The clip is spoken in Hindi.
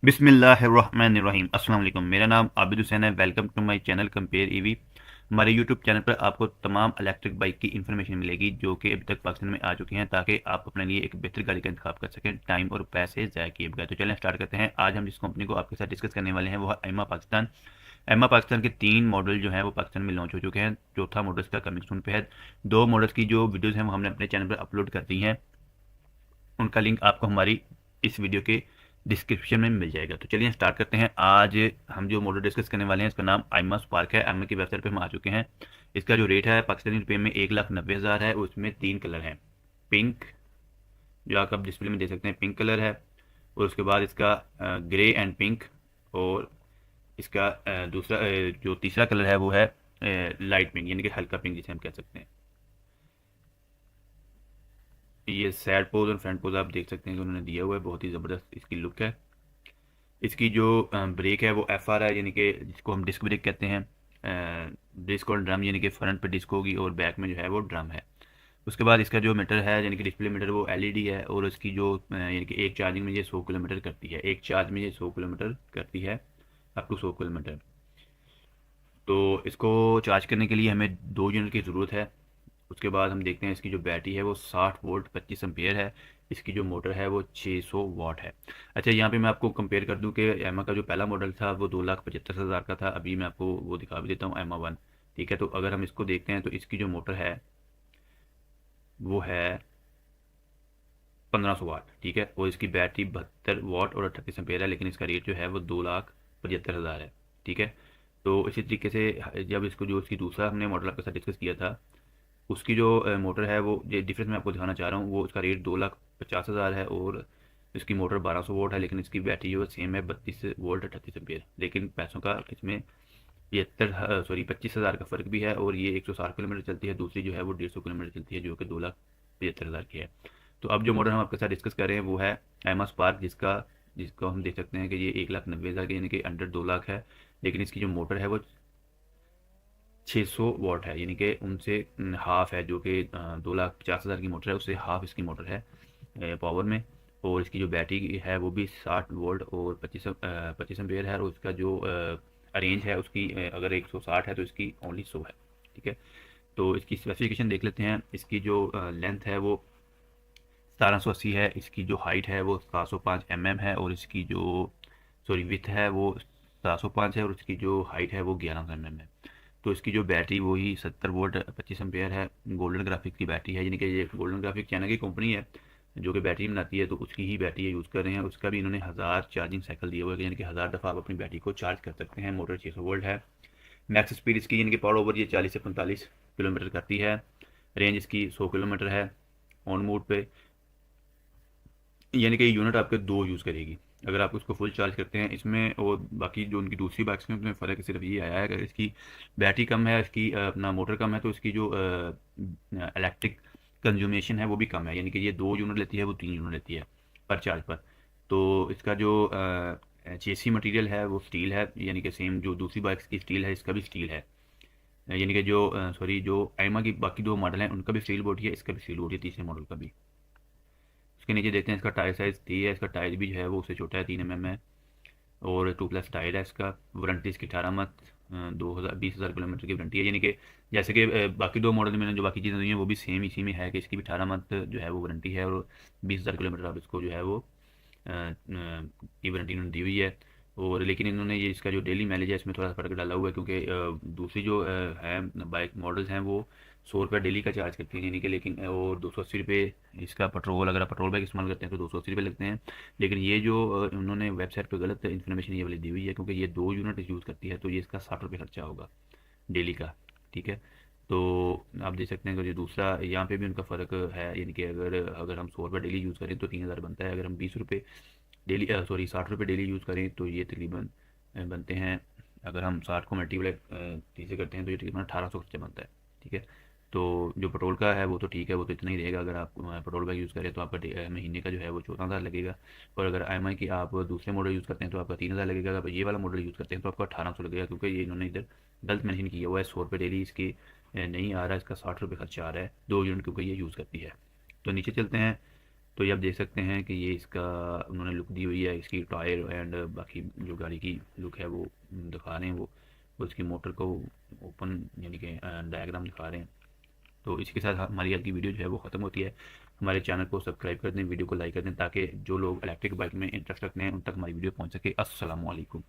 बिस्मिल्लाहिर्रहमानिर्रहीम अस्सलाम वालेकुम। मेरा नाम आबिद हुसैन है। Welcome to my channel compare EV. हमारे यूट्यूब चैनल पर आपको तमाम इलेक्ट्रिक बाइक की इन्फॉर्मेशन मिलेगी जो कि अभी तक पाकिस्तान में आ चुकी हैं, ताकि आप अपने लिए एक बेहतर गाड़ी का इंतखाब कर सकें, टाइम और पैसे ज़ाया किए बगैर। तो चलें स्टार्ट करते हैं। आज हम जिस कंपनी को आपके साथ डिस्कस करने वाले हैं वो है एमा पाकिस्तान। एमा पाकिस्तान के 3 मॉडल जो हैं वो पाकिस्तान में लॉन्च हो चुके हैं। चौथा मॉडल इसका कमिंग सून पे है। 2 मॉडल्स की जो वीडियोज़ हैं वो हमने अपने चैनल पर अपलोड कर दी हैं, उनका लिंक आपको हमारी इस वीडियो के डिस्क्रिप्शन में मिल जाएगा। तो चलिए स्टार्ट करते हैं। आज हम जो मॉडल डिस्कस करने वाले हैं इसका नाम आइमा स्पार्क है। एमा की वेबसाइट पे हम आ चुके हैं। इसका जो रेट है पाकिस्तानी रुपये में 1,90,000 है। उसमें 3 कलर हैं। पिंक, जो आप डिस्प्ले में देख सकते हैं, पिंक कलर है। और उसके बाद इसका ग्रे एंड पिंक। और इसका दूसरा जो तीसरा कलर है वो है लाइट पिंक, यानी कि हल्का पिंक जिसे हम कह सकते हैं। ये सैड पोज और फ्रंट पोज आप देख सकते हैं कि उन्होंने दिया हुआ है। बहुत ही ज़बरदस्त इसकी लुक है। इसकी जो ब्रेक है वो एफ आर है, यानी कि जिसको हम डिस्क ब्रेक कहते हैं। डिस्क और ड्रम, यानी कि फ्रंट पे डिस्क होगी और बैक में जो है वो ड्रम है। उसके बाद इसका जो मीटर है, यानी कि डिस्प्ले मीटर, वो एलईडी है। और इसकी जो यानी कि एक चार्जिंग में ये 100 किलोमीटर करती है। एक चार्ज में ये 100 किलोमीटर करती है, अप टू 100 किलोमीटर। तो इसको चार्ज करने के लिए हमें 2 यूनिट की ज़रूरत है। उसके बाद हम देखते हैं इसकी जो बैटरी है वो 60 वोल्ट 25 एम्पेयर है। इसकी जो मोटर है वो 600 वाट है। अच्छा, यहाँ पे मैं आपको कंपेयर कर दूं कि एमा का जो पहला मॉडल था वो 2,75,000 का था। अभी मैं आपको वो दिखा भी देता हूँ, एमा 1। ठीक है, तो अगर हम इसको देखते हैं तो इसकी जो मोटर है वो है 1500 वाट। ठीक है, और इसकी बैटरी 72 वाट और 38 एम्पेयर है, लेकिन इसका रेट जो है वो 2,75,000 है। ठीक है, तो इसी तरीके से जब इसको जो इसकी दूसरा हमने मॉडल आपके साथ डिस्कस किया था, उसकी जो मोटर है वो जो डिफरेंस मैं आपको दिखाना चाह रहा हूँ, वो उसका रेट 2,50,000 है। और इसकी मोटर 1200 वोल्ट है, लेकिन इसकी बैटरी जो सेम है 32 वोल्ट 38 एम्पेयर। लेकिन पैसों का इसमें 25,000 का फ़र्क भी है। और ये 160 किलोमीटर चलती है, दूसरी जो है वो 150 किलोमीटर चलती है, जो कि 2,75,000 की है। तो अब जो मॉडल हम आपके साथ डिस्कस कर रहे हैं वो है एमा स्पार्क, जिसको हम देख सकते हैं कि ये 1,90,000 की, यानी कि अंडर 2 लाख है। लेकिन इसकी जो मोटर है वो 600 वाट है, यानी कि उनसे हाफ है। जो कि 2,50,000 की मोटर है, उससे हाफ इसकी मोटर है पावर में। और इसकी जो बैटरी है वो भी 60 वोल्ट और 25 एम्पेयर है। और उसका जो रेंज है उसकी अगर 160 है तो इसकी ओनली 100 है। ठीक है, तो इसकी स्पेसिफिकेशन देख लेते हैं। इसकी जो लेंथ है वो 1780 है। इसकी जो हाइट है वो 705 है। और इसकी जो विथ है वो 705 है। और इसकी जो हाइट है वो 1100 है। तो इसकी जो बैटरी वही 70 वोल्ट 25 एम्पेयर है। गोल्डन ग्राफिक की बैटरी है, यानी कि ये गोल्डन ग्राफिक चाइना की कंपनी है जो कि बैटरी बनाती है, तो उसकी ही बैटरी यूज़ कर रहे हैं। उसका भी इन्होंने 1000 चार्जिंग साइकिल दिया हुआ है, यानी कि 1000 दफ़ा आप अपनी बैटरी को चार्ज कर सकते हैं। मोटर 600 वोल्ट है। मैक्स स्पीड इसकी यानी कि पावर ओवर ये 40 से 45 किलोमीटर करती है। रेंज इसकी 100 किलोमीटर है ऑन मोड पे, यानी कि यूनिट आपके 2 यूज़ करेगी अगर आप उसको फुल चार्ज करते हैं इसमें। और बाकी जो उनकी दूसरी बाइक्स में उसमें फ़र्क सिर्फ ये आया है, अगर इसकी बैटरी कम है, इसकी अपना मोटर कम है, तो इसकी जो इलेक्ट्रिक कंज्यूमेशन है वो भी कम है। यानी कि ये 2 यूनिट लेती है, वो 3 यूनिट लेती है पर चार्ज पर। तो इसका जो चेसी मटेरियल है वो स्टील है, यानी कि सेम जो दूसरी बाइक्स की स्टील है इसका भी स्टील है। यानी कि जो आइमा की बाकी 2 मॉडल हैं उनका भी स्टील बॉडी है, इसका भी स्टील बॉडी है, तीसरे मॉडल का भी। उसके नीचे देखते हैं इसका टायर साइज़ 3 है। इसका टायर भी जो है वो उससे छोटा है, 3 है। और 2+ टायर है इसका। वारंटी इसकी 18 मंथ 20,000 किलोमीटर की वारंटी है। यानी कि जैसे कि बाकी 2 मॉडल में मैंने जो बाकी चीज़ें दी हैं वो भी सेम इसी में है कि इसकी भी 18 मंथ जो है वो वारंटी है। और 20,000 किलोमीटर आप इसको जो है वो की वारंटी इन्होंने दी हुई है। और लेकिन इन्होंने ये इसका जो डेली माइलेज है इसमें थोड़ा सा फ़र्क डाला हुआ है, क्योंकि दूसरी जो है बाइक मॉडल्स हैं वो 100 रुपये डेली का चार्ज करती है, यानी कि। लेकिन और 280 रुपये इसका पेट्रोल, अगर आप पेट्रोल बाइक इस्तेमाल करते हैं तो 280 रुपये लगते हैं। लेकिन ये जो उन्होंने वेबसाइट पर गलत इन्फॉर्मेशन ये वाली दी हुई है, क्योंकि ये 2 यूनिट यूज़ करती है, तो ये इसका 60 रुपये खर्चा होगा डेली का। ठीक है, तो आप देख सकते हैं कि जो दूसरा यहाँ पे भी उनका फ़र्क है, यानी कि अगर अगर हम 100 रुपये डेली यूज़ करें तो 3,000 बनता है। अगर हम 20 रुपये डेली 60 रुपये डेली यूज़ करें तो ये तकरीबन बनते हैं। अगर हम 60 को मल्टीप्लाई 3 से करते हैं तो ये तकरीबन 1800 खर्चा बनता है। ठीक है, तो जो पेट्रोल का है वो तो ठीक है, वो तो इतना ही रहेगा। अगर आप पेट्रोल बाइक यूज़ करें तो आपका महीने का जो है वो 14,000 लगेगा। और अगर आई की आप दूसरे मॉडल यूज़ करते हैं तो आपका 3,000 लगेगा। अगर ये वाला मॉडल यूज़ करते हैं तो आपका 1800 लगेगा, क्योंकि ये इन्होंने इधर गलत मैंशन किया हुआ है। 100 रुपये डेली इसकी नहीं आ रहा है, इसका 60 रुपये खर्चा आ रहा है 2 यूनिट, क्योंकि ये यूज़ करती है। तो नीचे चलते हैं। तो ये आप देख सकते हैं कि ये इसका उन्होंने लुक दी हुई है, इसकी टायर एंड बाकी जो गाड़ी की लुक है वो दिखा रहे हैं। वो इसकी मोटर को ओपन यानी कि डायग्राम दिखा रहे हैं। तो इसके साथ हमारी आज की वीडियो जो है वो ख़त्म होती है। हमारे चैनल को सब्सक्राइब कर दें, वीडियो को लाइक कर दें, ताकि जो लोग इलेक्ट्रिक बाइक में इंटरेस्ट रखते हैं उन तक हमारी वीडियो पहुंच सके। अस्सलाम वालेकुम।